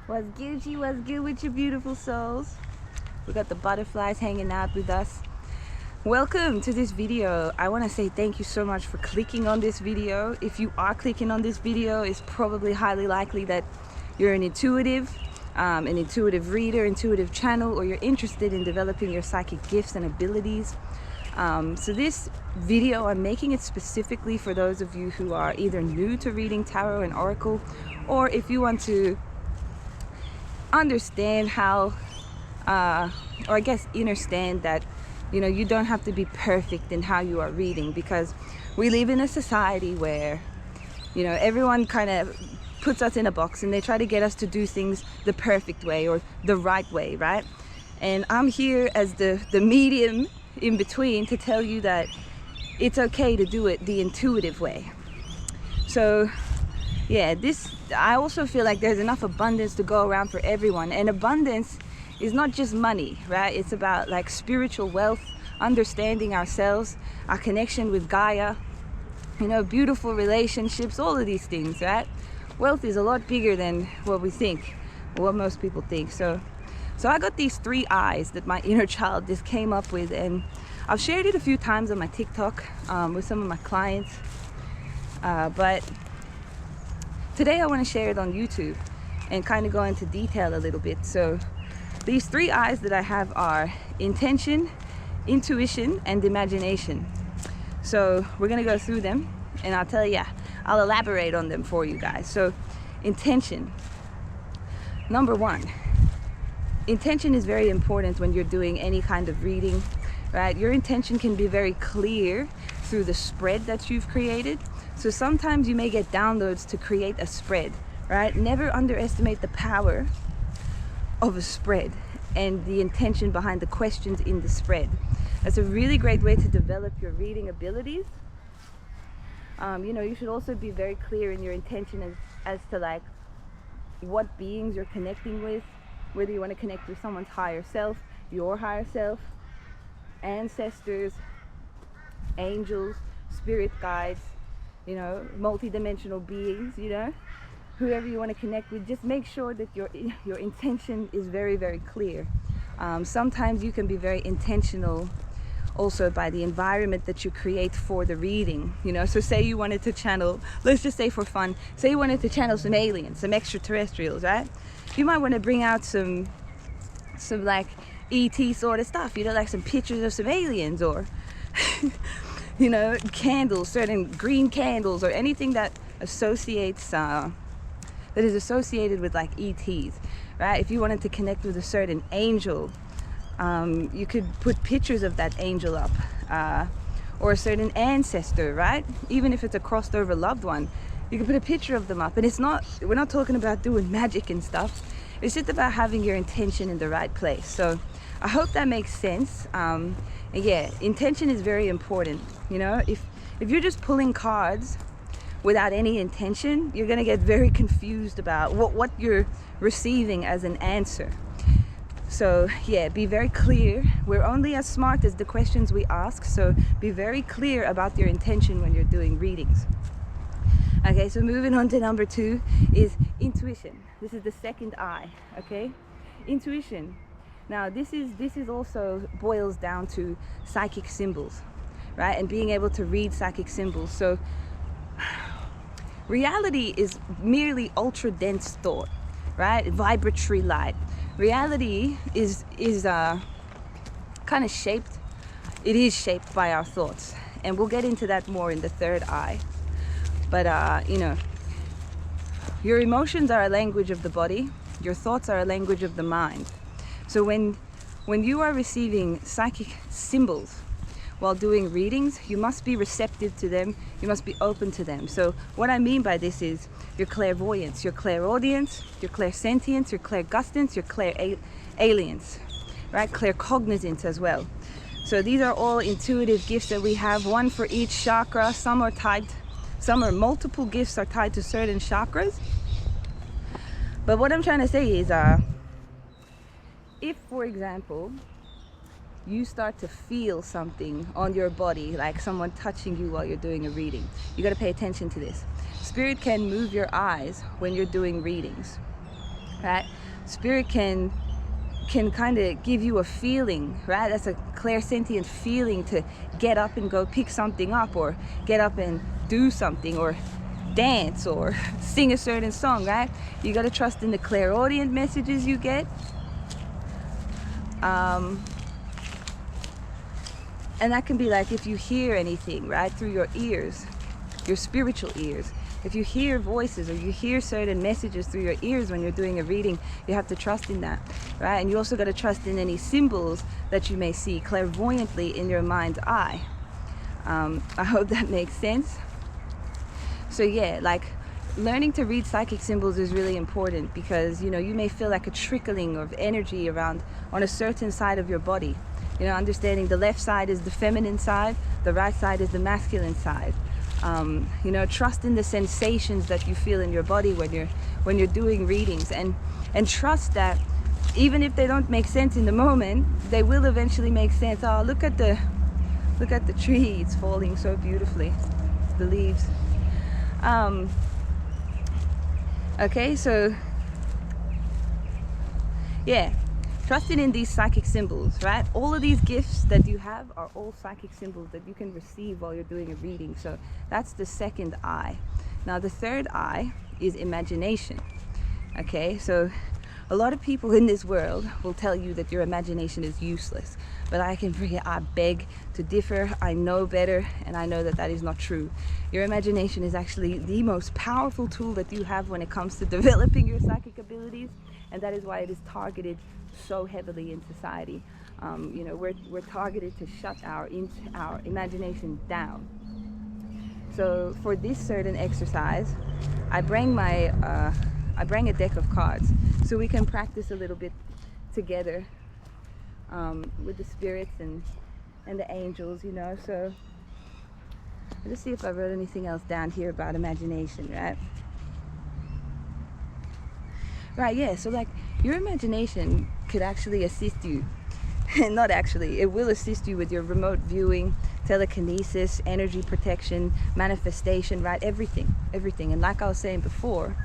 What's Gucci? What's good with your beautiful souls? We got the butterflies hanging out with us. Welcome to this video. I want to say thank you so much for clicking on this video. If you are clicking on this video, it's probably highly likely that you're an intuitive reader, intuitive channel, or you're interested in developing your psychic gifts and abilities. So this video, I'm making it specifically for those of you who are either new to reading tarot and oracle, or if you want to understand how or I guess understand that you don't have to be perfect in how you are reading, because we live in a society where everyone kind of puts us in a box and they try to get us to do things the perfect way or the right way, right? And I'm here as the medium in between to tell you that it's okay to do it the intuitive way. So yeah, I also feel like there's enough abundance to go around for everyone, and abundance is not just money, right? It's about like spiritual wealth, understanding ourselves, our connection with Gaia, beautiful relationships, all of these things, right? Wealth is a lot bigger than what we think, or what most people think. So I got these 3 eyes that my inner child just came up with, and I've shared it a few times on my TikTok with some of my clients, but today I want to share it on YouTube and kind of go into detail a little bit. So these 3 eyes that I have are intention, intuition, and imagination. So we're going to go through them, and I'll elaborate on them for you guys. So intention. Number 1, intention is very important when you're doing any kind of reading, right? Your intention can be very clear through the spread that you've created. So sometimes you may get downloads to create a spread, right? Never underestimate the power of a spread and the intention behind the questions in the spread. That's a really great way to develop your reading abilities. You should also be very clear in your intention as to like what beings you're connecting with, whether you want to connect with someone's higher self, your higher self, ancestors, angels, spirit guides, multi-dimensional beings, whoever you want to connect with. Just make sure that your intention is very, very clear. Sometimes you can be very intentional also by the environment that you create for the reading. So say you wanted to channel, let's just say for fun, say you wanted to channel some aliens, some extraterrestrials, right? You might want to bring out some like ET sort of stuff, like some pictures of some aliens, or candles, certain green candles, or anything that associates that is associated with like ETs, right? If you wanted to connect with a certain angel, you could put pictures of that angel up, or a certain ancestor, right? Even if it's a crossed over loved one, you can put a picture of them up. And we're not talking about doing magic and stuff. It's just about having your intention in the right place. So I hope that makes sense. And yeah, intention is very important. If you're just pulling cards without any intention, you're gonna get very confused about what you're receiving as an answer. So yeah, be very clear. We're only as smart as the questions we ask, so be very clear about your intention when you're doing readings. Okay, so moving on to number 2 is intuition. This is the 2nd eye, okay? Intuition. Now this is also boils down to psychic symbols, right? And being able to read psychic symbols. So reality is merely ultra dense thought, right? Vibratory light. Reality is kind of shaped. It is shaped by our thoughts, and we'll get into that more in the 3rd eye. But your emotions are a language of the body. Your thoughts are a language of the mind. So when you are receiving psychic symbols while doing readings, you must be receptive to them. You must be open to them. So what I mean by this is your clairvoyance, your clairaudience, your clairsentience, your clairgustance, your clairalience, right? Claircognizance as well. So these are all intuitive gifts that we have, one for each chakra. Some are multiple gifts are tied to certain chakras. But what I'm trying to say is, if, for example, you start to feel something on your body, like someone touching you while you're doing a reading, you got to pay attention to this. Spirit can move your eyes when you're doing readings. right? Spirit can kind of give you a feeling, right? That's a clairsentient feeling to get up and go pick something up, or get up and do something, or dance, or sing a certain song, right? You got to trust in the clairaudient messages you get. And that can be like if you hear anything, right, through your ears, your spiritual ears. If you hear voices or you hear certain messages through your ears when you're doing a reading, you have to trust in that, right? And you also got to trust in any symbols that you may see clairvoyantly in your mind's eye. I hope that makes sense. So yeah, like learning to read psychic symbols is really important, because you may feel like a trickling of energy around on a certain side of your body. Understanding the left side is the feminine side, the right side is the masculine side. Trust in the sensations that you feel in your body when you're doing readings, and trust that even if they don't make sense in the moment, they will eventually make sense. Oh, look at the tree, it's falling so beautifully, the leaves. Okay, so yeah, trusting in these psychic symbols, right? All of these gifts that you have are all psychic symbols that you can receive while you're doing a reading. So that's the second eye. Now the third eye is imagination. Okay, so a lot of people in this world will tell you that your imagination is useless, but I beg to differ. I know better, and I know that that is not true. Your imagination is actually the most powerful tool that you have when it comes to developing your psychic abilities, and that is why it is targeted so heavily in society. We're targeted to shut our imagination down. So for this certain exercise, I bring a deck of cards so we can practice a little bit together with the spirits and the angels. So let's see if I wrote anything else down here about imagination, right? Right, yeah, so like your imagination could actually assist you. Not actually, it will assist you with your remote viewing, telekinesis, energy protection, manifestation, right? Everything. And like I was saying before,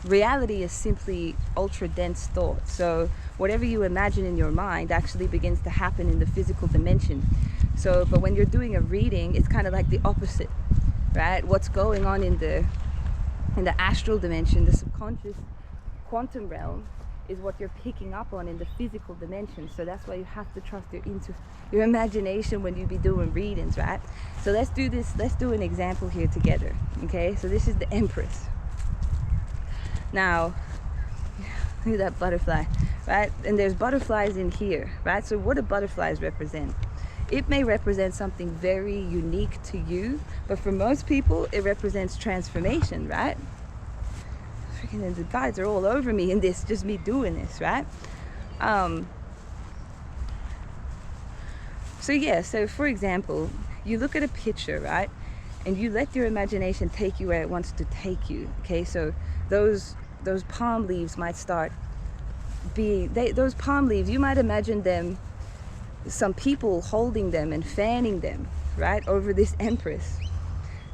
reality is simply ultra dense thought. So whatever you imagine in your mind actually begins to happen in the physical dimension. But when you're doing a reading, it's kind of like the opposite, right? What's going on in the astral dimension, the subconscious quantum realm, is what you're picking up on in the physical dimension. So that's why you have to trust your imagination when you be doing readings, right? So let's do this. Let's do an example here together. Okay, so this is the Empress. Now look at that butterfly, right? And there's butterflies in here, right? So what do butterflies represent? It may represent something very unique to you, but for most people it represents transformation, right? Freaking, the guides are all over me in this, just me doing this, right? So for example, you look at a picture, right? And you let your imagination take you where it wants to take you. Okay, so those palm leaves might start being, those palm leaves, you might imagine them, some people holding them and fanning them, right, over this Empress.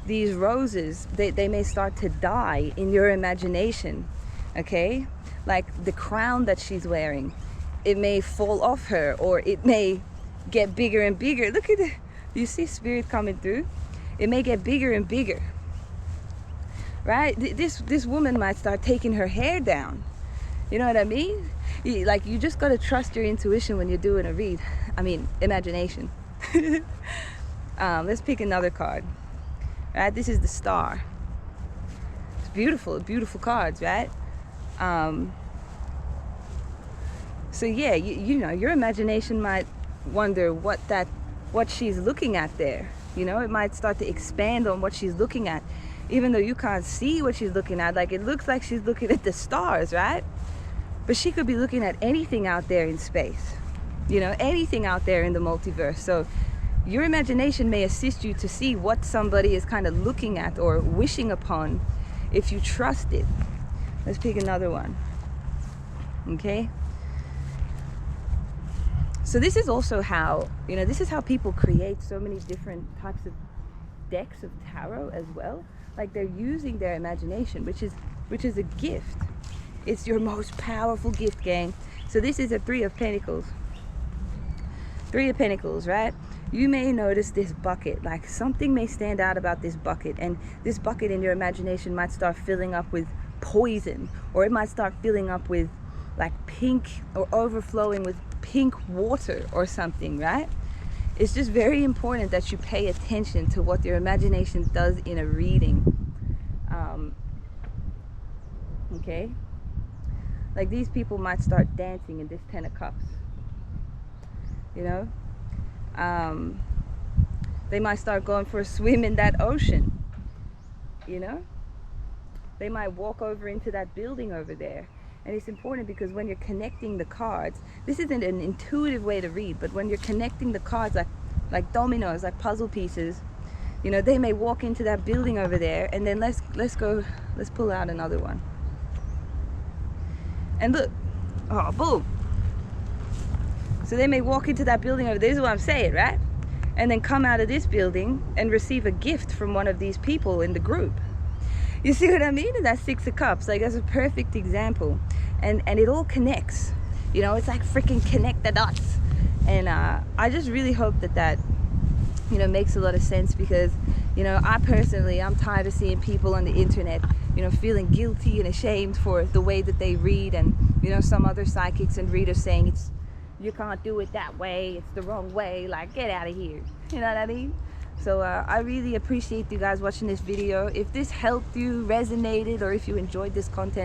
These roses, they may start to die in your imagination. Okay, like the crown that she's wearing, it may fall off her, or it may get bigger and bigger. Look at it, you see spirit coming through. It may get bigger and bigger, right? This woman might start taking her hair down. You know what I mean? You just got to trust your intuition when you're doing a read. Imagination. Let's pick another card. Right, this is the Star. It's beautiful cards, right? So yeah, your imagination might wonder what she's looking at there. It might start to expand on what she's looking at, even though you can't see what she's looking at. Like, it looks like she's looking at the stars, right? But she could be looking at anything out there in space, anything out there in the multiverse. So your imagination may assist you to see what somebody is kind of looking at or wishing upon if you trust it. Let's pick another one. Okay, so this is also how, this is how people create so many different types of decks of tarot as well. like they're using their imagination, which is a gift. It's your most powerful gift, gang. So this is a Three of Pentacles. Three of Pentacles, right? You may notice this bucket, like something may stand out about this bucket, and this bucket in your imagination might start filling up with poison, or it might start filling up with like pink, or overflowing with pink water or something, right? It's just very important that you pay attention to what your imagination does in a reading. Okay? Like these people might start dancing in this Ten of Cups. You know? They might start going for a swim in that ocean. You know? They might walk over into that building over there. And it's important because when you're connecting the cards, this isn't an intuitive way to read, but when you're connecting the cards like dominoes, like puzzle pieces, you know, they may walk into that building over there, and then let's pull out another one. And look, oh, boom. So they may walk into that building over there, this is what I'm saying, right? And then come out of this building and receive a gift from one of these people in the group. You see what I mean? And that's Six of Cups. Like, that's a perfect example. And it all connects. You know, it's like freaking connect the dots. And I just really hope that you know, makes a lot of sense, because, you know, I'm tired of seeing people on the internet, you know, feeling guilty and ashamed for the way that they read, and, you know, some other psychics and readers saying you can't do it that way, it's the wrong way, like, get out of here. You know what I mean? So I really appreciate you guys watching this video. If this helped you, resonated, or if you enjoyed this content,